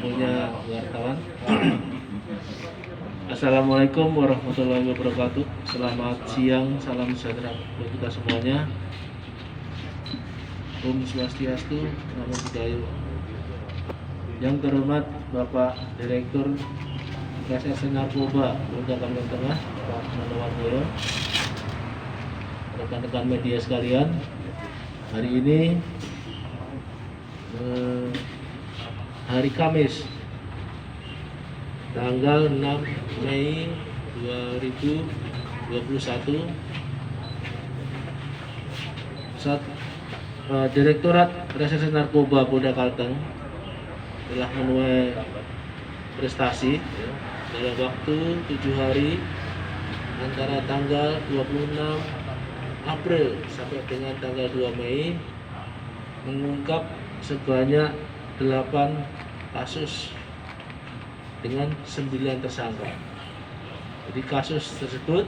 semuanya wartawan. Assalamualaikum warahmatullahi wabarakatuh. Selamat siang, salam sejahtera untuk kita semuanya. Om Swastiastu, Namo Buddhaya. Yang terhormat Bapak Direktur Reserse Narkoba Polda Kalimantan Tengah, Pak Manowardoyo, rekan-rekan media sekalian, hari ini hari Kamis tanggal 6 Mei 2021 Direktorat Reserse Narkoba Polda Kalteng telah menuai prestasi dalam waktu 7 hari antara tanggal 26 April sampai dengan tanggal 2 Mei mengungkap sebanyak 8 kasus dengan 9 tersangka. Jadi kasus tersebut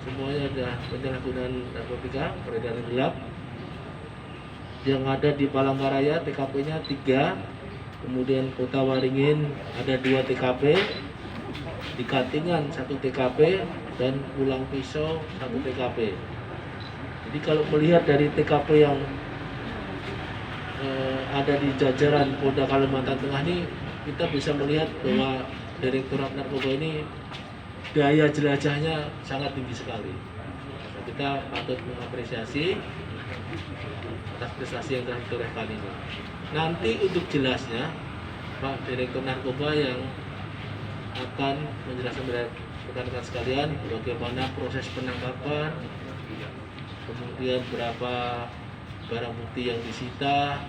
semuanya adalah penyalahgunaan narkotika, peredaran gelap yang ada di Palangkaraya, TKP-nya 3, kemudian Kota Waringin ada 2 TKP, di Katingan 1 TKP, dan Pulang Pisau 1 TKP. Jadi kalau melihat dari TKP yang ada di jajaran Polda Kalimantan Tengah ini, kita bisa melihat bahwa Direktorat Narkoba ini daya jelajahnya sangat tinggi sekali. Nah, kita patut mengapresiasi atas prestasi yang telah ditorehkan ini. Nanti untuk jelasnya Pak Direktur Narkoba yang akan menjelaskan kepada rekan-rekan sekalian bagaimana proses penangkapan, kemudian berapa barang bukti yang disita,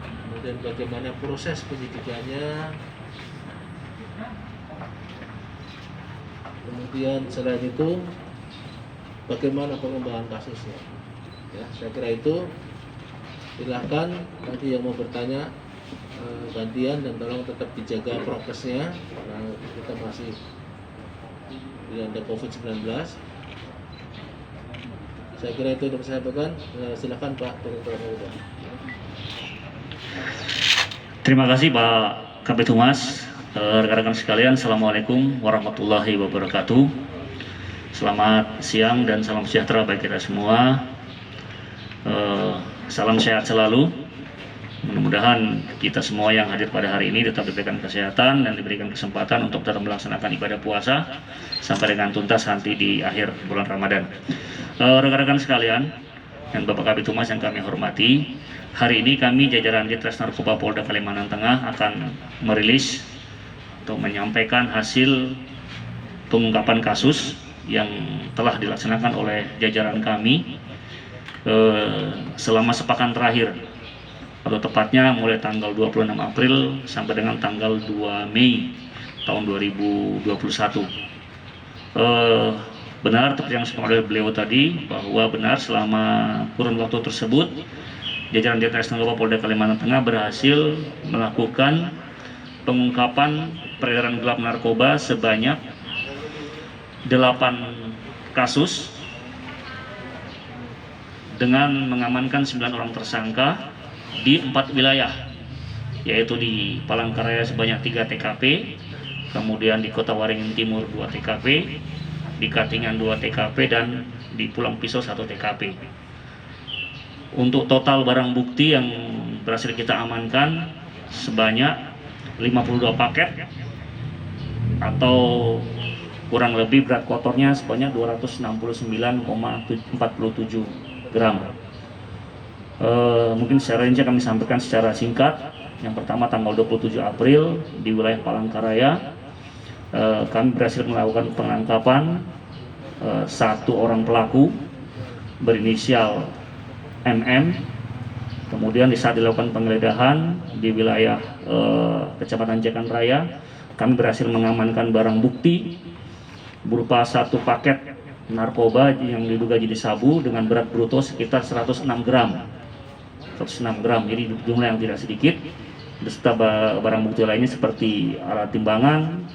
kemudian bagaimana proses penyidikannya, kemudian selain itu bagaimana pengembangan kasusnya. Ya, saya kira itu. Silahkan nanti yang mau bertanya gantian, dan tolong tetap dijaga prokesnya karena kita masih dilanda COVID-19. Saya kira itu yang saya sampaikan. Silakan Pak Direktur. Terima kasih Pak Kabid Humas. Rekan-rekan sekalian, Assalamualaikum warahmatullahi wabarakatuh. Selamat siang dan salam sejahtera bagi kita semua. Salam sehat selalu. Mudah-mudahan kita semua yang hadir pada hari ini tetap diberikan kesehatan dan diberikan kesempatan untuk tetap melaksanakan ibadah puasa sampai dengan tuntas nanti di akhir bulan Ramadan. Rekan-rekan sekalian dan Bapak Kabid Humas yang kami hormati, hari ini kami jajaran Ditres Narkoba Polda Kalimantan Tengah akan merilis atau menyampaikan hasil pengungkapan kasus yang telah dilaksanakan oleh jajaran kami selama sepekan terakhir, atau tepatnya mulai tanggal 26 April sampai dengan tanggal 2 Mei tahun 2021. Benar seperti yang disampaikan oleh beliau tadi, bahwa benar selama kurun waktu tersebut jajaran Ditres Narkoba Polda Kalimantan Tengah berhasil melakukan pengungkapan peredaran gelap narkoba sebanyak 8 kasus dengan mengamankan 9 orang tersangka di 4 wilayah, yaitu di Palangkaraya sebanyak 3 TKP, kemudian di Kota Waringin Timur 2 TKP, di Katingan 2 TKP, dan di Pulang Pisau 1 TKP. Untuk total barang bukti yang berhasil kita amankan sebanyak 52 paket atau kurang lebih berat kotornya sebanyak 269,47 gram. Mungkin secara rinci kami sampaikan secara singkat. Yang pertama, tanggal 27 April di wilayah Palangkaraya kami berhasil melakukan penangkapan 1 orang pelaku berinisial MM. Kemudian di saat dilakukan penggeledahan di wilayah Kecamatan Jekan Raya, kami berhasil mengamankan barang bukti berupa 1 paket narkoba yang diduga jadi sabu dengan berat bruto sekitar 106 gram. 106 gram, jadi jumlah yang tidak sedikit. Beserta barang bukti lainnya seperti alat timbangan,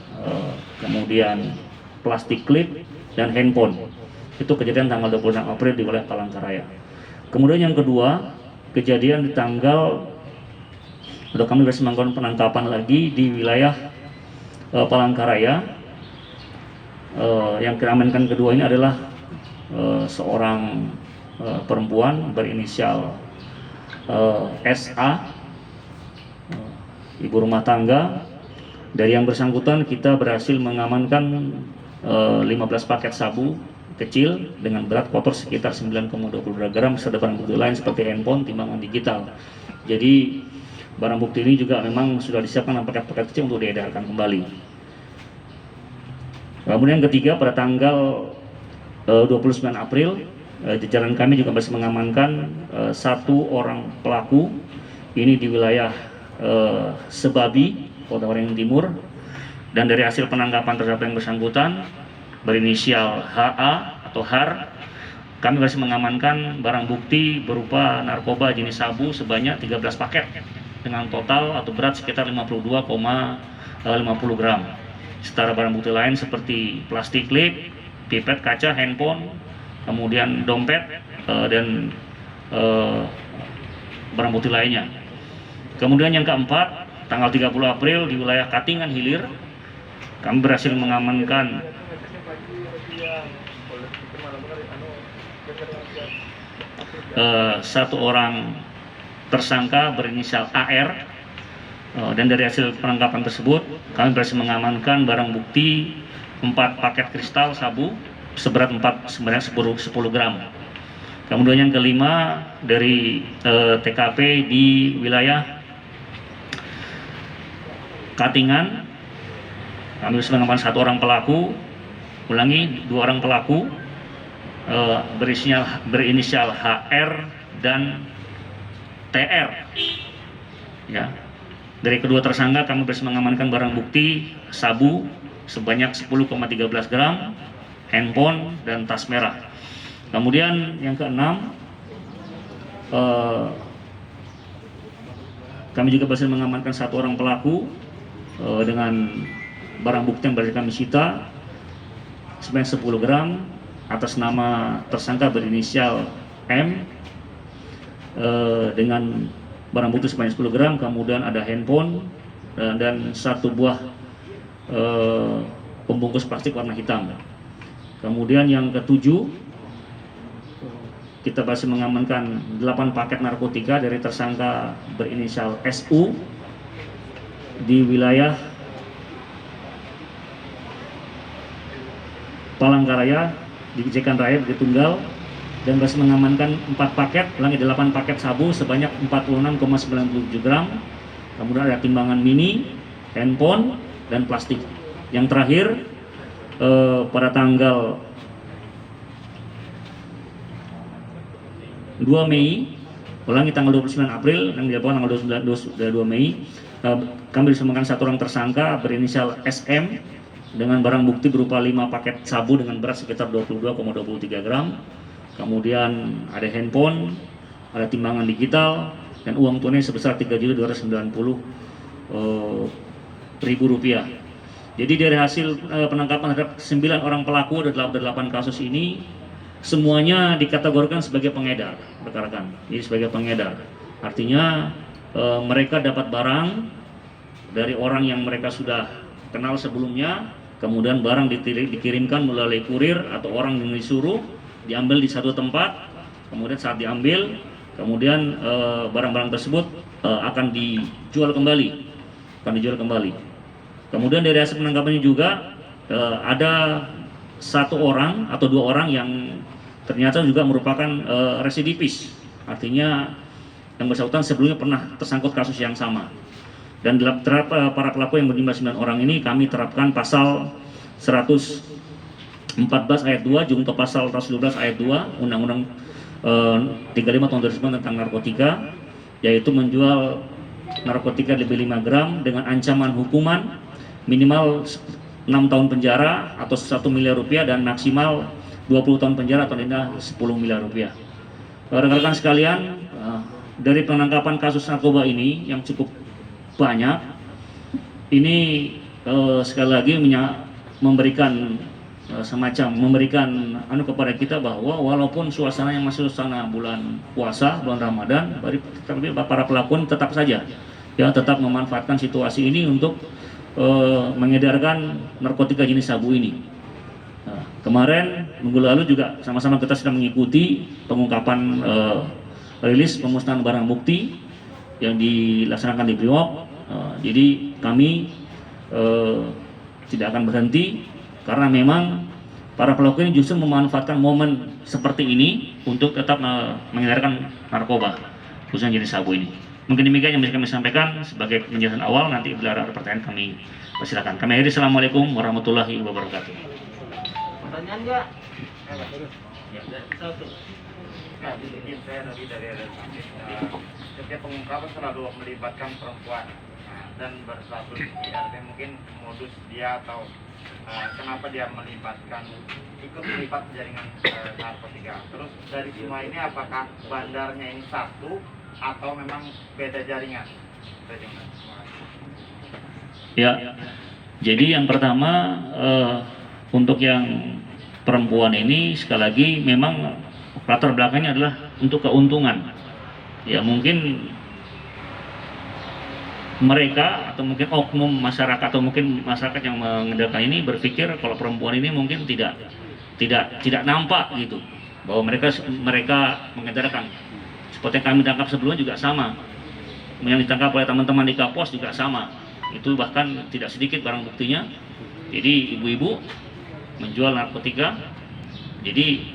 kemudian plastik klip, dan handphone. Itu kejadian tanggal 26 April di wilayah Palangkaraya. Kemudian yang kedua, kejadian di tanggal kami berhasil melakukan penangkapan lagi di wilayah Palangkaraya. Yang kita amankan kedua ini adalah seorang perempuan berinisial SA, ibu rumah tangga. Dari yang bersangkutan kita berhasil mengamankan 15 paket sabu kecil dengan berat kotor sekitar 9,22 gram serta barang bukti lain seperti handphone, timbangan digital. Jadi barang bukti ini juga memang sudah disiapkan dalam paket-paket kecil untuk diedarkan kembali. Kemudian yang ketiga, pada tanggal 29 April jajaran kami juga masih mengamankan satu orang pelaku ini di wilayah Sebabi, Kota Waringin Timur, dan dari hasil penangkapan terhadap yang bersangkutan berinisial HA atau HAR, kami masih mengamankan barang bukti berupa narkoba jenis sabu sebanyak 13 paket dengan total atau berat sekitar 52,50 gram. Setara barang bukti lain seperti plastik klip, pipet kaca, handphone, kemudian dompet dan barang bukti lainnya. Kemudian yang keempat, tanggal 30 April di wilayah Katingan Hilir, kami berhasil mengamankan satu orang tersangka berinisial AR, dan dari hasil penangkapan tersebut kami berhasil mengamankan barang bukti 4 paket kristal sabu seberat 10 gram. Kemudian yang kelima, dari TKP di wilayah Katingan, kami bisa mengamankan 1 orang pelaku, 2 orang pelaku berinisial HR dan TR. Ya. Dari kedua tersangka kami berhasil mengamankan barang bukti sabu sebanyak 10,13 gram, handphone dan tas merah. Kemudian yang keenam, kami juga berhasil mengamankan 1 orang pelaku dengan barang bukti yang berhasil kami sita sebanyak 10 gram atas nama tersangka berinisial M, dengan barang bukti sebanyak 10 gram, kemudian ada handphone dan 1 buah pembungkus plastik warna hitam. Kemudian yang ketujuh, kita berhasil mengamankan 8 paket narkotika dari tersangka berinisial SU di wilayah Palangkaraya di Jekan Raya di Tunggal, dan berhasil mengamankan 8 paket sabu sebanyak 46,97 gram. Kemudian ada timbangan mini, handphone, dan plastik. Yang terakhir, pada tanggal 2 Mei, tanggal 29 April yang dilakukan tanggal 2 Mei, kami bisa mengamankan 1 orang tersangka berinisial SM dengan barang bukti berupa 5 paket sabu dengan berat sekitar 22,23 gram. Kemudian ada handphone, ada timbangan digital, dan uang tunai sebesar Rp3.290.000. Jadi dari hasil penangkapan terhadap 9 orang pelaku dari 8 kasus ini, semuanya dikategorikan sebagai pengedar, rekan-rekan. Jadi sebagai pengedar, artinya mereka dapat barang dari orang yang mereka sudah kenal sebelumnya, kemudian barang dikirimkan melalui kurir atau orang yang disuruh, diambil di satu tempat, kemudian saat diambil, kemudian barang-barang tersebut akan dijual kembali, Kemudian dari hasil penangkapannya juga ada 1 orang atau 2 orang yang ternyata juga merupakan residivis, artinya yang bersangkutan sebelumnya pernah tersangkut kasus yang sama. Dan terhadap para pelaku yang berjumlah 9 orang ini kami terapkan pasal 114 ayat 2 junto pasal 112 ayat 2 Undang-Undang 35 tahun 2009 tentang narkotika, yaitu menjual narkotika lebih 5 gram dengan ancaman hukuman minimal 6 tahun penjara atau 1 miliar rupiah dan maksimal 20 tahun penjara atau denda 10 miliar rupiah. Rekan-rekan sekalian, dari penangkapan kasus narkoba ini yang cukup banyak, ini sekali lagi memberikan kepada kita bahwa walaupun suasana yang masih suasana bulan puasa, bulan Ramadan, tapi para pelaku tetap saja ya tetap memanfaatkan situasi ini untuk mengedarkan narkotika jenis sabu ini. Nah, kemarin minggu lalu juga sama-sama kita sedang mengikuti pengungkapan rilis pemusnahan barang bukti yang dilaksanakan di Brimob. Jadi kami tidak akan berhenti karena memang para pelaku ini justru memanfaatkan momen seperti ini untuk tetap mengedarkan narkoba khususnya jenis sabu ini. Mungkin demikian yang bisa kami sampaikan sebagai penjelasan awal. Nanti bila ada pertanyaan kami persilakan. Kami akhiri. Assalamualaikum warahmatullahi wabarakatuh. Pertanyaan nggak? Ya, satu. Mungkin saya tadi dari setiap pengungkapan selalu melibatkan perempuan dan berstatus artinya mungkin modus dia atau kenapa dia ikut terlibat jaringan narkotika. Terus dari semua ini apakah bandarnya ini satu atau memang beda jaringan? Ya, jadi yang pertama untuk yang perempuan ini sekali lagi memang latar belakangnya adalah untuk keuntungan. Ya mungkin mereka atau mungkin oknum masyarakat atau mungkin masyarakat yang mengedarkan ini berpikir kalau perempuan ini mungkin tidak nampak gitu bahwa mereka mengedarkan. Seperti yang kami tangkap sebelumnya juga sama, yang ditangkap oleh teman-teman di Kapos juga sama, itu bahkan tidak sedikit barang buktinya. Jadi ibu-ibu menjual narkotika, jadi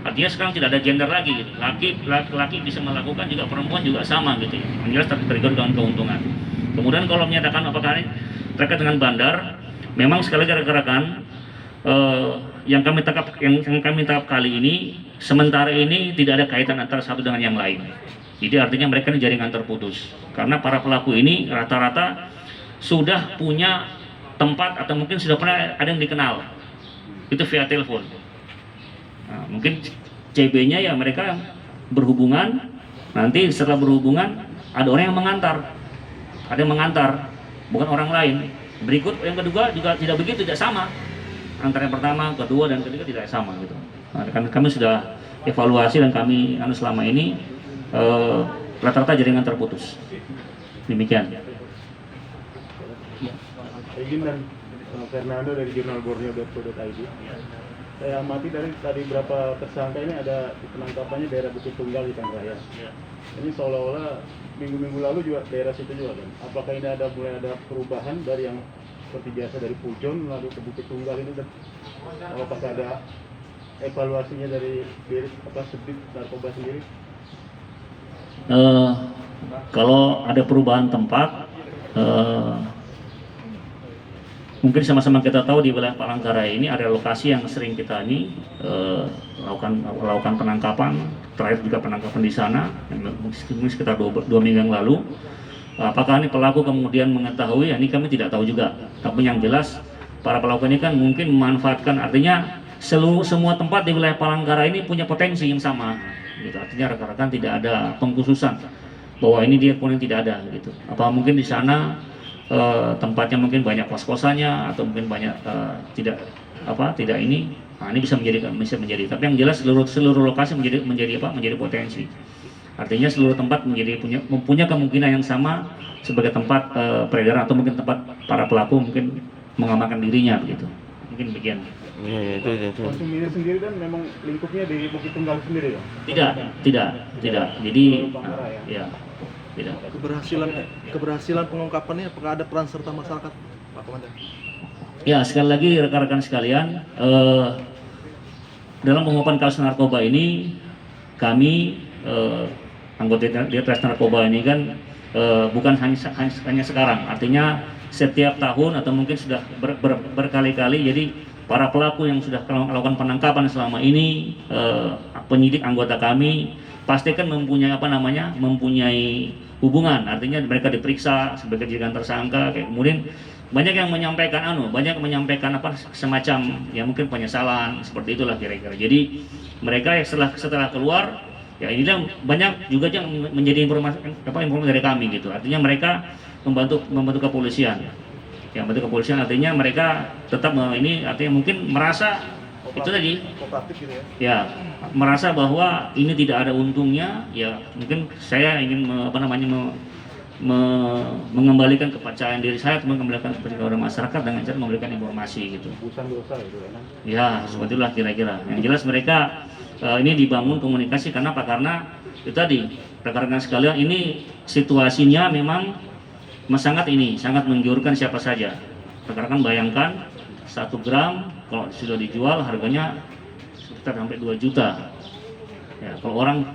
artinya sekarang tidak ada gender lagi gitu. Laki-laki bisa melakukan juga, perempuan juga sama gitu. Yang jelas tergolong dengan keuntungan. Kemudian kalau menyatakan apakah ini terkait dengan bandar, memang sekali lagi rekan-rekan yang kami tangkap kali ini sementara ini tidak ada kaitan antara satu dengan yang lain. Jadi artinya mereka ini jaringan terputus karena para pelaku ini rata-rata sudah punya tempat atau mungkin sudah pernah ada yang dikenal itu via telepon. Nah, mungkin CB-nya ya mereka berhubungan, nanti setelah berhubungan ada orang yang mengantar, bukan orang lain. Berikut yang kedua juga tidak begitu, tidak sama. Antara yang pertama, kedua, dan ketiga tidak sama gitu. Nah, kami sudah evaluasi dan kami selama ini rata-rata jaringan terputus. Demikian. Izin dan Fernando dari jurnal borneo.co.id. Saya amati dari tadi berapa tersangka ini ada penangkapannya daerah Bukit Tunggal di Tangerang. Ini seolah-olah minggu-minggu lalu juga daerah situ juga kan. Apakah ini mulai ada perubahan dari yang seperti biasa dari Pujon lalu ke Bukit Tunggal ini, dan apakah ada evaluasinya dari Subdit Narkoba sendiri? Kalau ada perubahan tempat, mungkin sama-sama kita tahu di wilayah Palangkaraya ini ada lokasi yang sering kita lakukan penangkapan. Terakhir juga penangkapan di sana, mungkin sekitar 2 minggu yang lalu. Apakah ini pelaku kemudian mengetahui? Ini kami tidak tahu juga. Tapi yang jelas para pelaku ini kan mungkin memanfaatkan, artinya semua tempat di wilayah Palangkaraya ini punya potensi yang sama. Gitu. Artinya rekan-rekan tidak ada pengkhususan bahwa ini dia pun yang tidak ada. Gitu. Apa mungkin di sana tempatnya mungkin banyak kos-kosannya atau mungkin banyak tidak ini. Nah, ini bisa menjadi. Tapi yang jelas seluruh lokasi menjadi potensi. Artinya seluruh tempat mempunyai kemungkinan yang sama sebagai tempat peredaran atau mungkin tempat para pelaku mungkin mengamankan dirinya begitu. Mungkin demikian. Iya, itu. Konsumnya sendiri kan memang lingkupnya di Bukit Tunggal sendiri ya? Tidak. Jadi ya, tidak. Keberhasilan pengungkapannya apakah ada peran serta masyarakat, Pak Komandan? Ya, sekali lagi rekan-rekan sekalian, dalam pengungkapan kasus narkoba ini kami anggota Ditres Narkoba ini kan bukan hanya sekarang, artinya setiap tahun atau mungkin sudah berkali-kali. Jadi para pelaku yang sudah melakukan penangkapan selama ini, penyidik anggota kami pasti kan mempunyai hubungan, artinya mereka diperiksa sebagai jaringan tersangka. Kemudian banyak yang menyampaikan semacam ya mungkin penyesalan seperti itulah kira-kira. Jadi mereka setelah keluar, ya inilah banyak juga yang menjadi informasi dari kami gitu. Artinya mereka membantu kepolisian. Yang membantu kepolisian artinya mereka tetap artinya mungkin merasa itu tadi. Kooperatif gitu ya. Ya, merasa bahwa ini tidak ada untungnya, ya mungkin saya ingin mengembalikan kepercayaan diri saya, mengembalikan kepercayaan masyarakat dengan cara memberikan informasi gitu. Busan dosa itu kan. Ya, seperti itulah kira-kira. Yang jelas mereka ini dibangun komunikasi karena apa? Karena itu tadi, rekan-rekan sekalian, ini situasinya memang sangat menggiurkan siapa saja. Rekan-rekan bayangkan 1 gram kalau sudah dijual harganya sekitar sampai 2 juta. Ya, kalau orang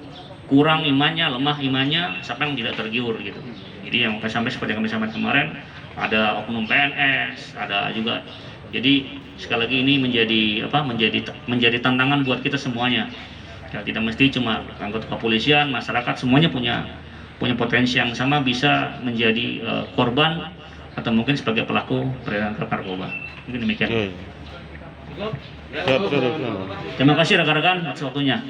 kurang imannya, lemah imannya, siapa yang tidak tergiur gitu. Jadi yang sampai seperti yang kami sampaikan kemarin, ada oknum PNS, ada juga. Jadi sekali lagi ini menjadi tantangan buat kita semuanya. Ya, tidak mesti cuma anggota kepolisian, masyarakat semuanya punya potensi yang sama bisa menjadi korban atau mungkin sebagai pelaku peredaran narkoba. Mungkin demikian. Cukup? Siap. Terima kasih rekan-rekan atas waktunya.